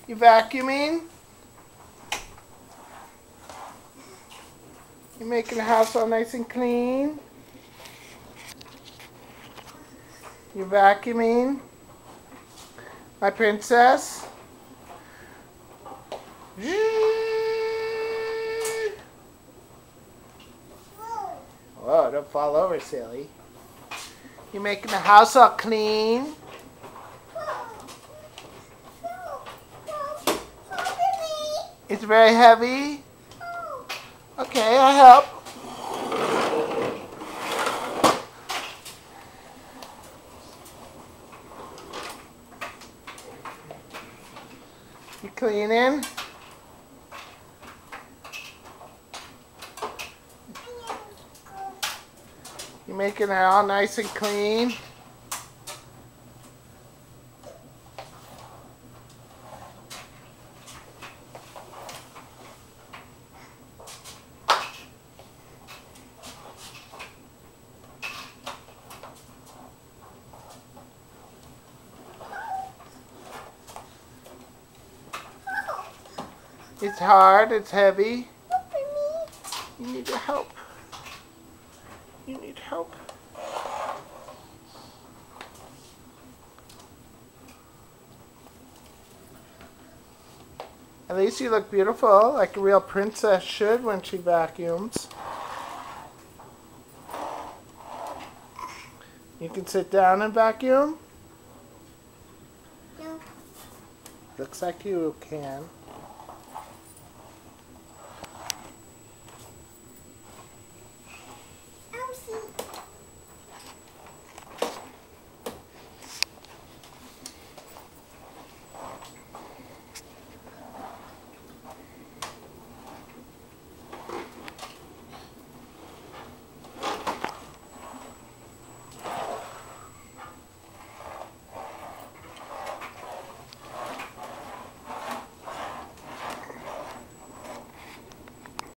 You vacuuming? You making the house all nice and clean? You vacuuming? My princess? Whoa, don't fall over, silly. You making the house all clean? It's very heavy? Okay, I help. You cleaning? You making it all nice and clean? It's hard, it's heavy. You need help. You need help. At least you look beautiful, like a real princess should when she vacuums. You can sit down and vacuum? No. Looks like you can.